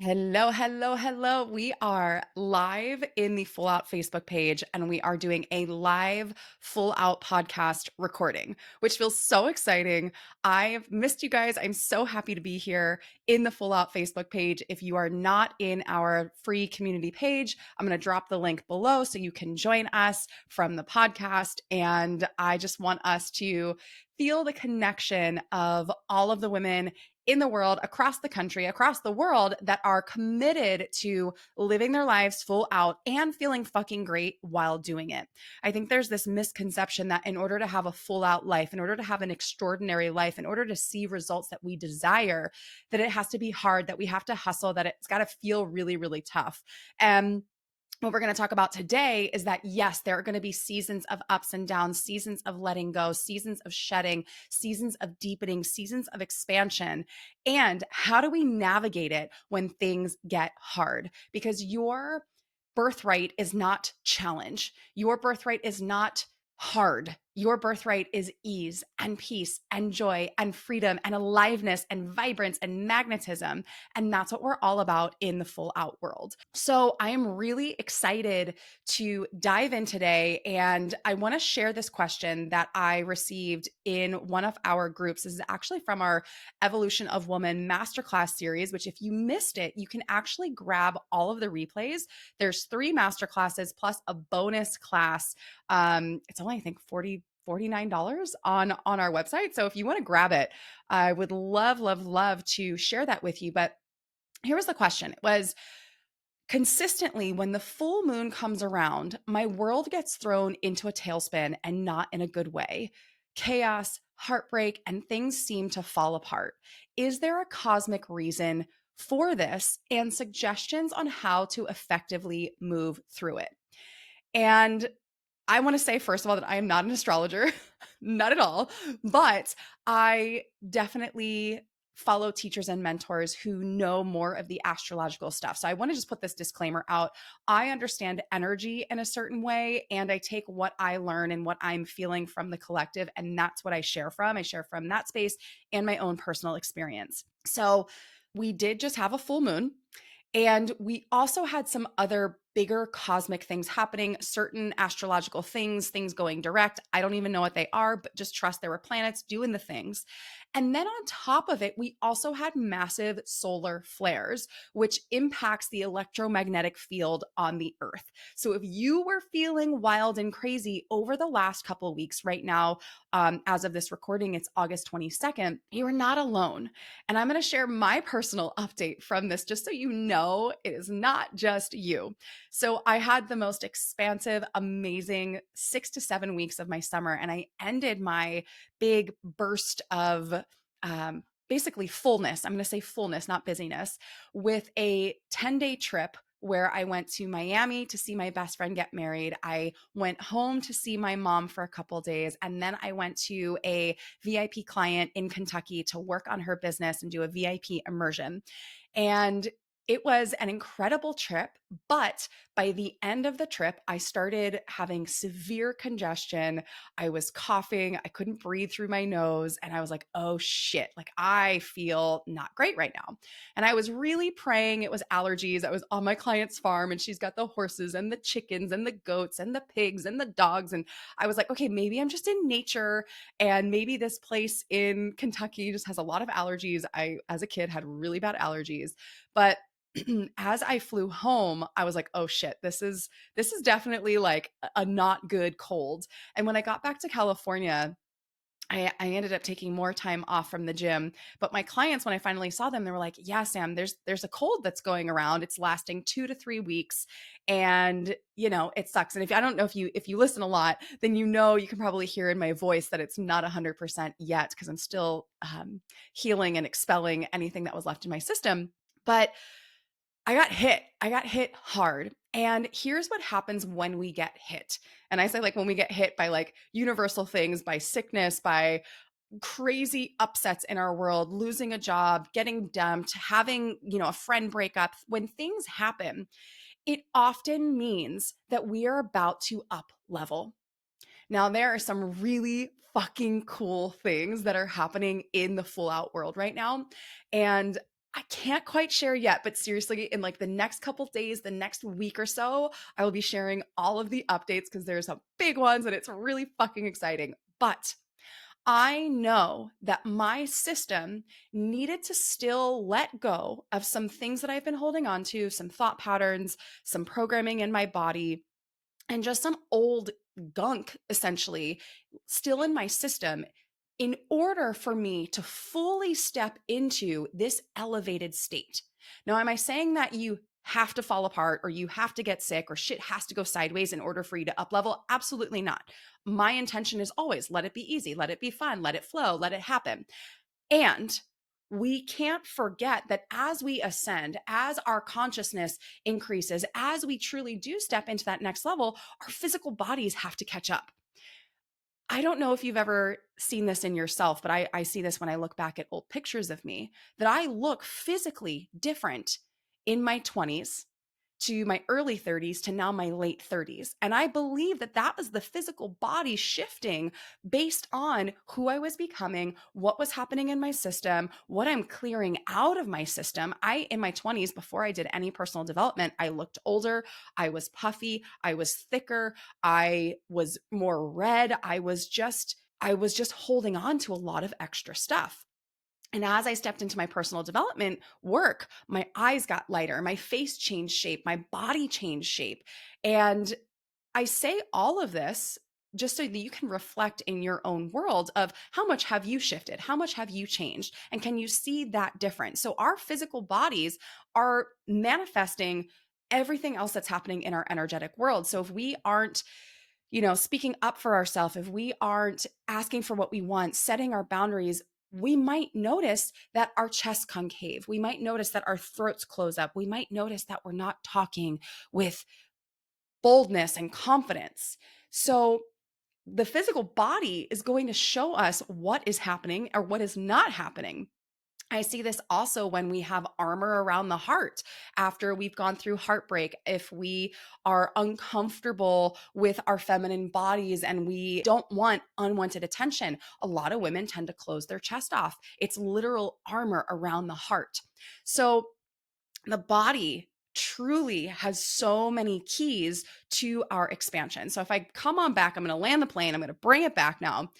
Hello, hello, hello. We are live in the Full Out Facebook page and we are doing a live Full Out podcast recording, which feels so exciting. I've missed you guys. I'm so happy to be here in the Full Out Facebook page. If you are not in our free community page, I'm going to drop the link below so you can join us from the podcast. And I just want us to feel the connection of all of the women in the world, across the country, across the world that are committed to living their lives full out and feeling fucking great while doing it. I think there's this misconception that in order to have a full out life, in order to have an extraordinary life, in order to see results that we desire, that it has to be hard, that we have to hustle, that it's got to feel really, really tough. And what we're going to talk about today is that, yes, there are going to be seasons of ups and downs, seasons of letting go, seasons of shedding, seasons of deepening, seasons of expansion. And how do we navigate it when things get hard? Because your birthright is not challenge. Your birthright is not hard. Your birthright is ease and peace and joy and freedom and aliveness and vibrance and magnetism. And that's what we're all about in the full out world. So I am really excited to dive in today. And I want to share this question that I received in one of our groups. This is actually from our Evolution of Woman Masterclass series, which if you missed it, you can actually grab all of the replays. There's 3 masterclasses plus a bonus class. It's only, I think, $49 on our website. So if you want to grab it, I would love to share that with you. But here was the question. It was, consistently, when the full moon comes around, my world gets thrown into a tailspin and not in a good way. Chaos, heartbreak, and things seem to fall apart. Is there a cosmic reason for this and suggestions on how to effectively move through it? And I want to say, first of all, that I am not an astrologer, not at all, but I definitely follow teachers and mentors who know more of the astrological stuff. So I want to just put this disclaimer out. I understand energy in a certain way, and I take what I learn and what I'm feeling from the collective, and that's what I share from. I share from that space and my own personal experience. So we did just have a full moon. And we also had some other bigger cosmic things happening, certain astrological things going direct. I don't even know what they are, but just trust there were planets doing the things. And then on top of it, we also had massive solar flares, which impacts the electromagnetic field on the Earth. So if you were feeling wild and crazy over the last couple of weeks, right now, as of this recording, it's August 22nd, you are not alone. And I'm going to share my personal update from this just so you know it is not just you. So I had the most expansive, amazing 6 to 7 weeks of my summer, and I ended my big burst of basically fullness. I'm going to say fullness, not busyness, with a 10-day trip where I went to Miami to see my best friend get married. I went home to see my mom for a couple days. And then I went to a VIP client in Kentucky to work on her business and do a VIP immersion. And it was an incredible trip, but by the end of the trip, I started having severe congestion. I was coughing, I couldn't breathe through my nose, and I was like, oh shit, like I feel not great right now. And I was really praying it was allergies. I was on my client's farm and she's got the horses and the chickens and the goats and the pigs and the dogs. And I was like, okay, maybe I'm just in nature and maybe this place in Kentucky just has a lot of allergies. I, as a kid, had really bad allergies. But as I flew home, I was like, oh shit, this is definitely like a not good cold. And when I got back to California, I ended up taking more time off from the gym. But my clients, when I finally saw them, they were like, yeah, Sam, there's a cold that's going around. It's lasting 2 to 3 weeks. And it sucks. And if I don't know if you listen a lot, then you can probably hear in my voice that it's not 100% yet because I'm still healing and expelling anything that was left in my system. But I got hit. I got hit hard. And here's what happens when we get hit. And I say, like, when we get hit by like universal things, by sickness, by crazy upsets in our world, losing a job, getting dumped, having, a friend break up, when things happen, it often means that we are about to up level. Now, there are some really fucking cool things that are happening in the full out world right now. And I can't quite share yet, but seriously, in like the next couple days, the next week or so, I will be sharing all of the updates because there's some big ones and it's really fucking exciting. But I know that my system needed to still let go of some things that I've been holding on to, some thought patterns, some programming in my body, and just some old gunk essentially still in my system in order for me to fully step into this elevated state. Now, am I saying that you have to fall apart or you have to get sick or shit has to go sideways in order for you to up level? Absolutely not. My intention is always let it be easy, let it be fun, let it flow, let it happen. And we can't forget that as we ascend, as our consciousness increases, as we truly do step into that next level, our physical bodies have to catch up. I don't know if you've ever seen this in yourself, but I see this when I look back at old pictures of me, that I look physically different in my 20s to my early 30s to now my late 30s. And I believe that that was the physical body shifting based on who I was becoming, what was happening in my system, what I'm clearing out of my system. In my 20s, before I did any personal development, I looked older, I was puffy, I was thicker, I was more red. I was just holding on to a lot of extra stuff. And as I stepped into my personal development work, my eyes got lighter, my face changed shape, my body changed shape. And I say all of this just so that you can reflect in your own world of how much have you shifted? How much have you changed? And can you see that difference? So our physical bodies are manifesting everything else that's happening in our energetic world. So if we aren't speaking up for ourselves, if we aren't asking for what we want, setting our boundaries, we might notice that our chest concave. We might notice that our throats close up. We might notice that we're not talking with boldness and confidence. So the physical body is going to show us what is happening or what is not happening. I see this also when we have armor around the heart after we've gone through heartbreak. If we are uncomfortable with our feminine bodies and we don't want unwanted attention, a lot of women tend to close their chest off. It's literal armor around the heart. So the body truly has so many keys to our expansion. So if I come on back, I'm going to land the plane, I'm going to bring it back now.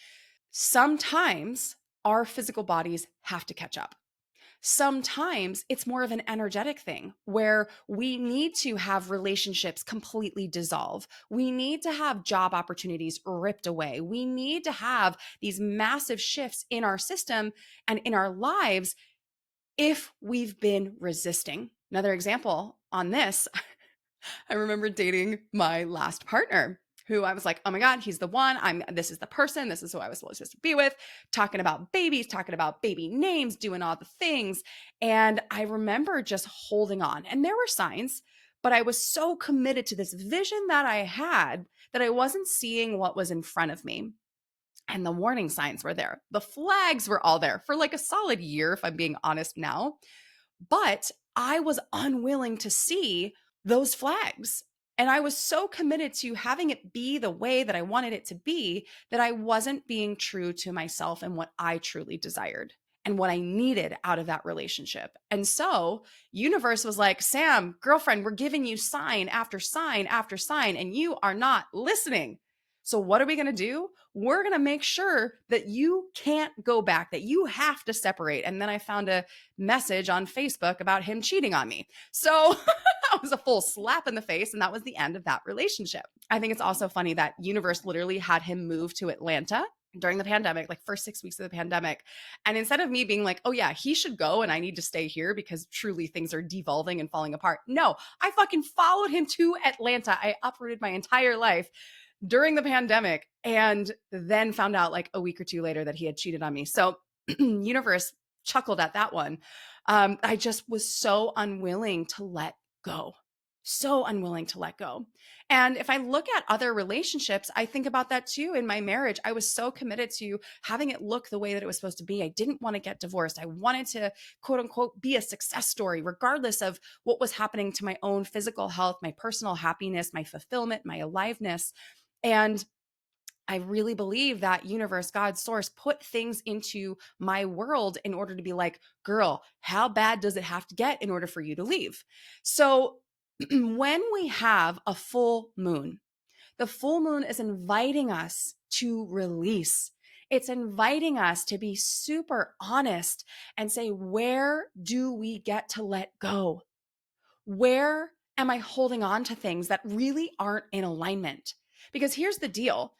Sometimes our physical bodies have to catch up. Sometimes it's more of an energetic thing where we need to have relationships completely dissolve. We need to have job opportunities ripped away. We need to have these massive shifts in our system and in our lives if we've been resisting. Another example on this, I remember dating my last partner who I was like, oh my God, he's the one. This is the person. This is who I was supposed to be with, talking about babies, talking about baby names, doing all the things. And I remember just holding on. And there were signs, but I was so committed to this vision that I had that I wasn't seeing what was in front of me. And the warning signs were there. The flags were all there for like a solid year, if I'm being honest now. But I was unwilling to see those flags. And I was so committed to having it be the way that I wanted it to be that I wasn't being true to myself and what I truly desired and what I needed out of that relationship. And so, universe was like, "Sam, girlfriend, we're giving you sign after sign after sign and you are not listening. So what are we going to do? We're going to make sure that you can't go back, that you have to separate." And then I found a message on Facebook about him cheating on me. So that was a full slap in the face. And that was the end of that relationship. I think it's also funny that universe literally had him move to Atlanta during the pandemic, like first 6 weeks of the pandemic. And instead of me being like, oh yeah, he should go and I need to stay here because truly things are devolving and falling apart. No, I fucking followed him to Atlanta. I uprooted my entire life during the pandemic and then found out like a week or two later that he had cheated on me. So universe chuckled at that one. I just was so unwilling to let go. So unwilling to let go. And if I look at other relationships, I think about that too. In my marriage, I was so committed to having it look the way that it was supposed to be. I didn't want to get divorced. I wanted to, quote unquote, be a success story, regardless of what was happening to my own physical health, my personal happiness, my fulfillment, my aliveness. And I really believe that universe, God, source put things into my world in order to be like, girl, how bad does it have to get in order for you to leave? So when we have a full moon, the full moon is inviting us to release. It's inviting us to be super honest and say, where do we get to let go? Where am I holding on to things that really aren't in alignment? Because here's the deal,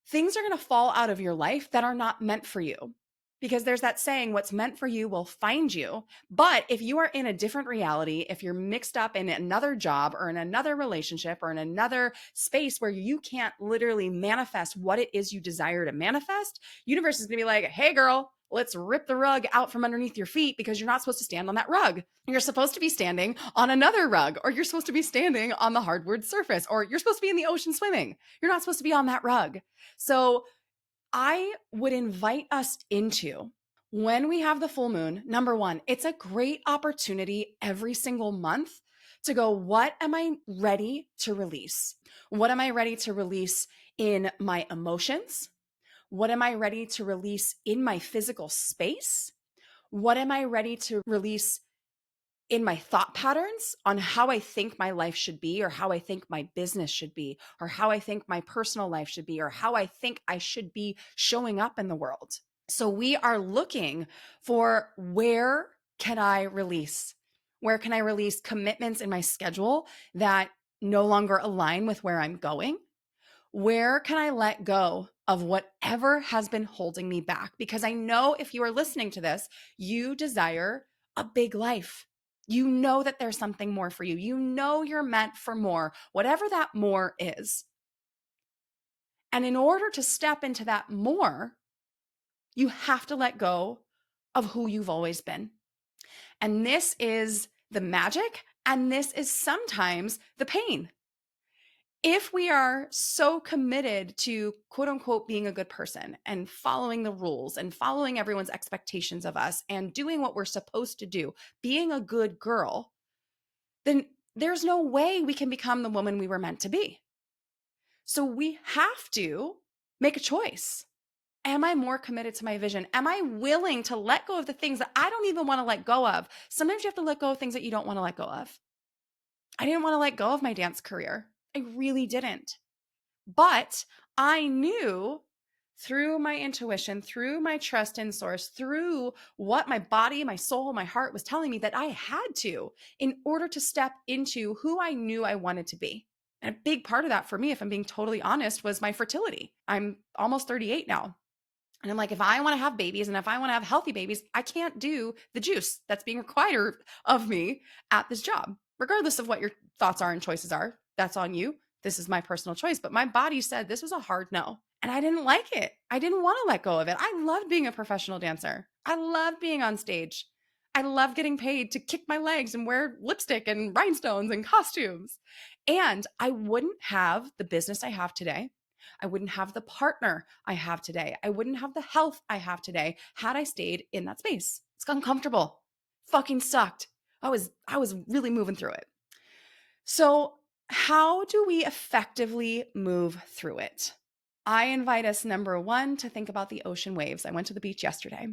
things are going to fall out of your life that are not meant for you. Because there's that saying, what's meant for you will find you. But if you are in a different reality, if you're mixed up in another job or in another relationship or in another space where you can't literally manifest what it is you desire to manifest, universe is going to be like, hey girl, let's rip the rug out from underneath your feet because you're not supposed to stand on that rug. You're supposed to be standing on another rug, or you're supposed to be standing on the hardwood surface, or you're supposed to be in the ocean swimming. You're not supposed to be on that rug. So I would invite us into, when we have the full moon, number one, it's a great opportunity every single month to go, what am I ready to release? What am I ready to release in my emotions? What am I ready to release in my physical space? What am I ready to release in my thought patterns on how I think my life should be, or how I think my business should be, or how I think my personal life should be, or how I think I should be showing up in the world? So we are looking for, where can I release? Where can I release commitments in my schedule that no longer align with where I'm going? Where can I let go of whatever has been holding me back? Because I know if you are listening to this, you desire a big life. You know that there's something more for you. You know you're meant for more, whatever that more is. And in order to step into that more, you have to let go of who you've always been. And this is the magic, and this is sometimes the pain. If we are so committed to quote unquote being a good person and following the rules and following everyone's expectations of us and doing what we're supposed to do, being a good girl, then there's no way we can become the woman we were meant to be. So we have to make a choice. Am I more committed to my vision? Am I willing to let go of the things that I don't even want to let go of? Sometimes you have to let go of things that you don't want to let go of. I didn't want to let go of my dance career. I really didn't. But I knew through my intuition, through my trust in source, through what my body, my soul, my heart was telling me, that I had to, in order to step into who I knew I wanted to be. And a big part of that for me, if I'm being totally honest, was my fertility. I'm almost 38 now. And I'm like, if I want to have babies and if I want to have healthy babies, I can't do the juice that's being required of me at this job, regardless of what your thoughts are and choices are. That's on you. This is my personal choice. But my body said this was a hard no. And I didn't like it. I didn't want to let go of it. I loved being a professional dancer. I loved being on stage. I loved getting paid to kick my legs and wear lipstick and rhinestones and costumes. And I wouldn't have the business I have today. I wouldn't have the partner I have today. I wouldn't have the health I have today had I stayed in that space. It's uncomfortable. Fucking sucked. I was really moving through it. So, how do we effectively move through it? I invite us, number one, to think about the ocean waves. I went to the beach yesterday.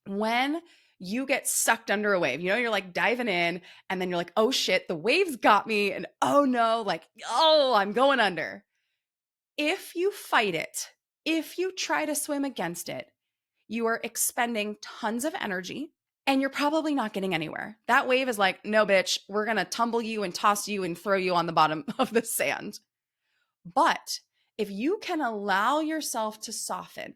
When you get sucked under a wave, you're like diving in, and then you're like, oh shit, the waves got me. And oh no, I'm going under. If you fight it, if you try to swim against it, you are expending tons of energy and you're probably not getting anywhere. That wave is like, no, bitch, we're going to tumble you and toss you and throw you on the bottom of the sand. But if you can allow yourself to soften,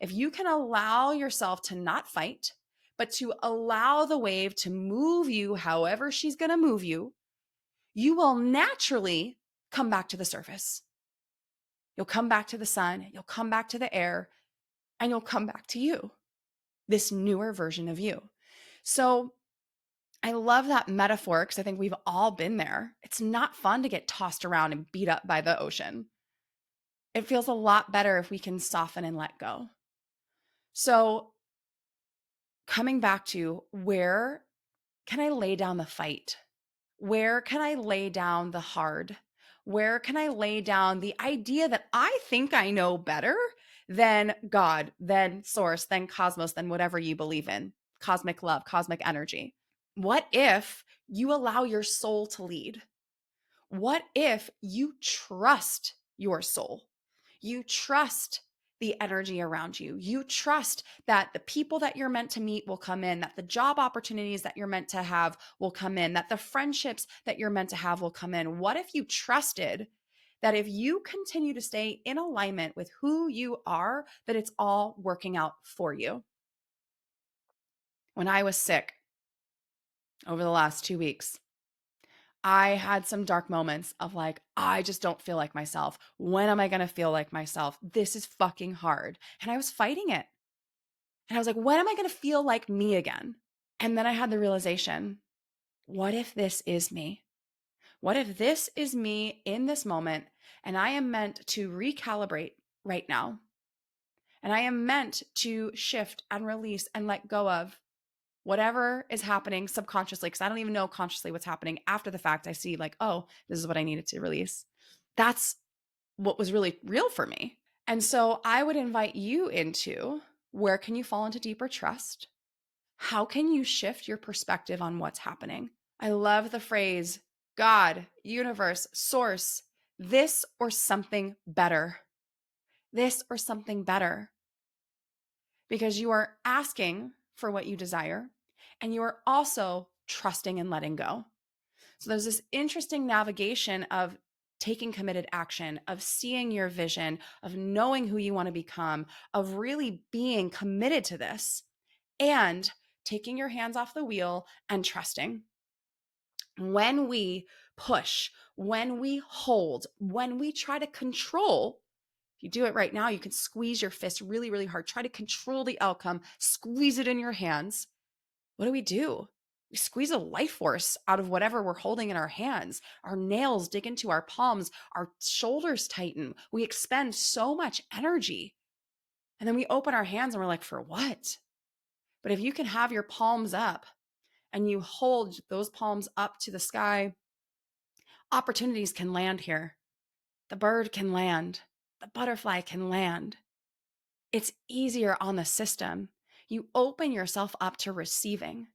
if you can allow yourself to not fight, but to allow the wave to move you however she's going to move you, you will naturally come back to the surface. You'll come back to the sun, you'll come back to the air, and you'll come back to you, this newer version of you. So I love that metaphor because I think we've all been there. It's not fun to get tossed around and beat up by the ocean. It feels a lot better if we can soften and let go. So coming back to, where can I lay down the fight? Where can I lay down the hard? Where can I lay down the idea that I think I know better than God, than source, than cosmos, than whatever you believe in? Cosmic love, cosmic energy. What if you allow your soul to lead? What if you trust your soul? You trust the energy around you. You trust that the people that you're meant to meet will come in, that the job opportunities that you're meant to have will come in, that the friendships that you're meant to have will come in. What if you trusted that if you continue to stay in alignment with who you are, that it's all working out for you? When I was sick over the last 2 weeks, I had some dark moments of like, I just don't feel like myself. When am I going to feel like myself? This is fucking hard. And I was fighting it. And I was like, when am I going to feel like me again? And then I had the realization, what if this is me? What if this is me in this moment and I am meant to recalibrate right now? And I am meant to shift and release and let go of whatever is happening subconsciously, because I don't even know consciously what's happening. After the fact, I see like, oh, this is what I needed to release. That's what was really real for me. And so I would invite you into, where can you fall into deeper trust? How can you shift your perspective on what's happening? I love the phrase God, universe, source, this or something better. This or something better. Because you are asking for what you desire, and you are also trusting and letting go. So there's this interesting navigation of taking committed action, of seeing your vision, of knowing who you want to become, of really being committed to this, and taking your hands off the wheel and trusting. When we push, when we hold, when we try to control, if you do it right now, you can squeeze your fist really, really hard. Try to control the outcome, squeeze it in your hands. What do? We squeeze a life force out of whatever we're holding in our hands. Our nails dig into our palms, our shoulders tighten. We expend so much energy. And then we open our hands and we're like, for what? But if you can have your palms up and you hold those palms up to the sky, opportunities can land here. The bird can land. The butterfly can land. It's easier on the system. You open yourself up to receiving.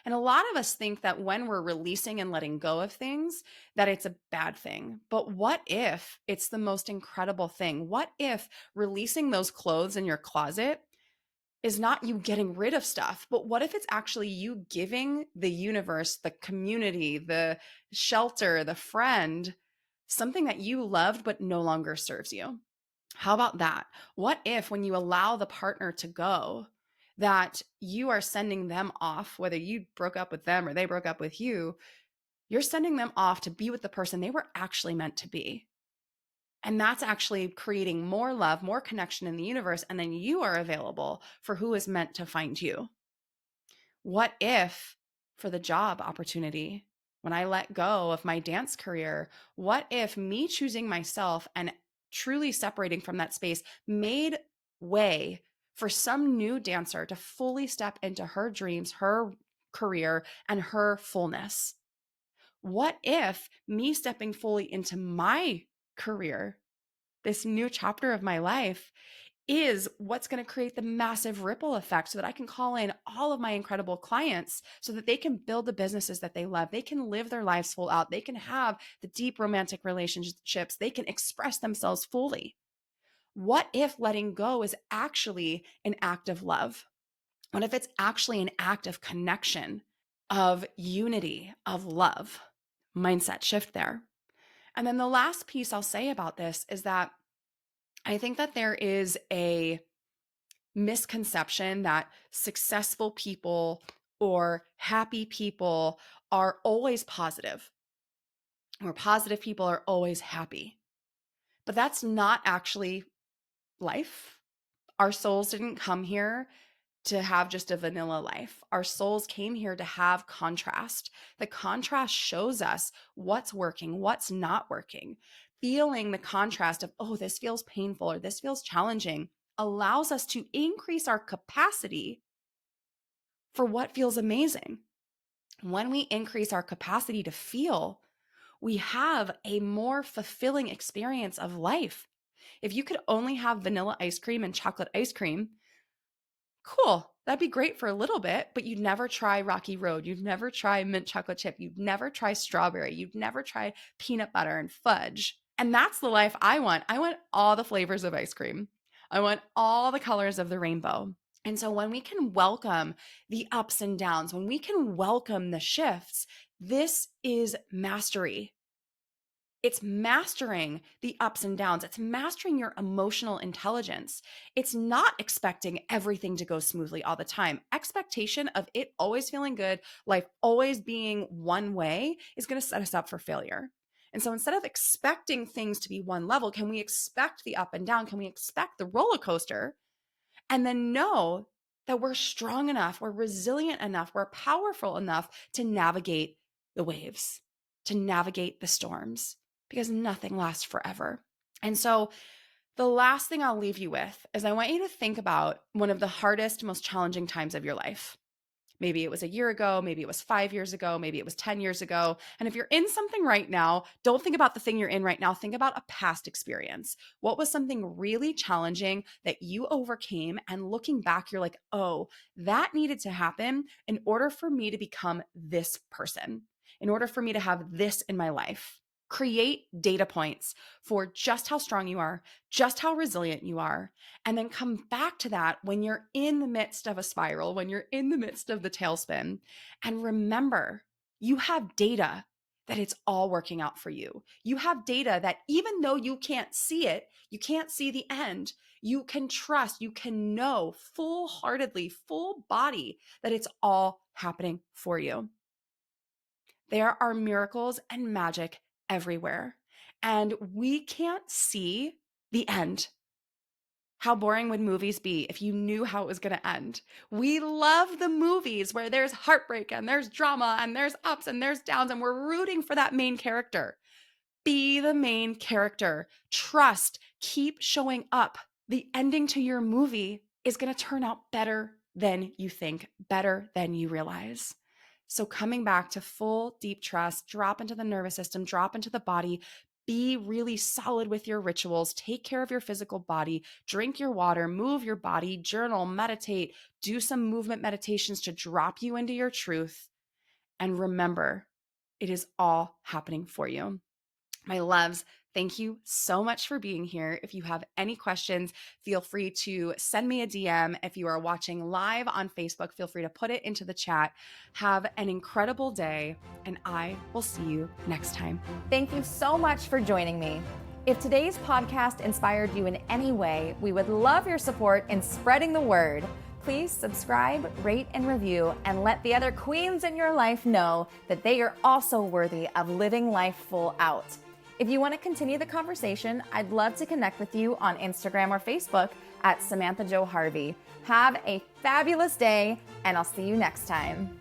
And a lot of us think that when we're releasing and letting go of things, that it's a bad thing. But what if it's the most incredible thing? What if releasing those clothes in your closet is not you getting rid of stuff, but what if it's actually you giving the universe, the community, the shelter, the friend, something that you loved but no longer serves you? How about that? What if when you allow the partner to go, that you are sending them off, whether you broke up with them or they broke up with you, you're sending them off to be with the person they were actually meant to be. And that's actually creating more love, more connection in the universe. And then you are available for who is meant to find you. What if for the job opportunity, when I let go of my dance career, what if me choosing myself and truly separating from that space made way for some new dancer to fully step into her dreams, her career, and her fullness? What if me stepping fully into my career, this new chapter of my life, is what's going to create the massive ripple effect so that I can call in all of my incredible clients so that they can build the businesses that they love. They can live their lives full out. They can have the deep romantic relationships. They can express themselves fully. What if letting go is actually an act of love? What if it's actually an act of connection, of unity, of love? Mindset shift there. And then the last piece I'll say about this is that I think that there is a misconception that successful people or happy people are always positive, or positive people are always happy. But that's not actually life. Our souls didn't come here to have just a vanilla life. Our souls came here to have contrast. The contrast shows us what's working, what's not working. Feeling the contrast of, oh, this feels painful or this feels challenging, allows us to increase our capacity for what feels amazing. When we increase our capacity to feel, we have a more fulfilling experience of life. If you could only have vanilla ice cream and chocolate ice cream, cool. That'd be great for a little bit, but you'd never try Rocky Road. You'd never try mint chocolate chip. You'd never try strawberry. You'd never try peanut butter and fudge. And that's the life I want. I want all the flavors of ice cream. I want all the colors of the rainbow. And so when we can welcome the ups and downs, when we can welcome the shifts, this is mastery. It's mastering the ups and downs. It's mastering your emotional intelligence. It's not expecting everything to go smoothly all the time. Expectation of it always feeling good, life always being one way is going to set us up for failure. And so instead of expecting things to be one level, can we expect the up and down? Can we expect the roller coaster? And then know that we're strong enough, we're resilient enough, we're powerful enough to navigate the waves, to navigate the storms, because nothing lasts forever. And so the last thing I'll leave you with is I want you to think about one of the hardest, most challenging times of your life. Maybe it was a year ago, maybe it was 5 years ago, maybe it was 10 years ago. And if you're in something right now, don't think about the thing you're in right now. Think about a past experience. What was something really challenging that you overcame? And looking back, you're like, oh, that needed to happen in order for me to become this person, in order for me to have this in my life. Create data points for just how strong you are, just how resilient you are, and then come back to that when you're in the midst of a spiral, when you're in the midst of the tailspin. And remember, you have data that it's all working out for you. You have data that even though you can't see it, you can't see the end, you can trust, you can know full-heartedly, full body that it's all happening for you. There are miracles and magic everywhere, and we can't see the end. How boring would movies be if you knew how it was going to end? We love the movies where there's heartbreak and there's drama and there's ups and there's downs, and we're rooting for that main character. Be the main character. Trust. Keep showing up. The ending to your movie is going to turn out better than you think, better than you realize. So coming back to full deep trust, drop into the nervous system, drop into the body, be really solid with your rituals, take care of your physical body, drink your water, move your body, journal, meditate, do some movement meditations to drop you into your truth. And remember, it is all happening for you. My loves, thank you so much for being here. If you have any questions, feel free to send me a DM. If you are watching live on Facebook, feel free to put it into the chat. Have an incredible day, and I will see you next time. Thank you so much for joining me. If today's podcast inspired you in any way, we would love your support in spreading the word. Please subscribe, rate, and review, and let the other queens in your life know that they are also worthy of living life full out. If you want to continue the conversation, I'd love to connect with you on Instagram or Facebook at Samantha Jo Harvey. Have a fabulous day, and I'll see you next time.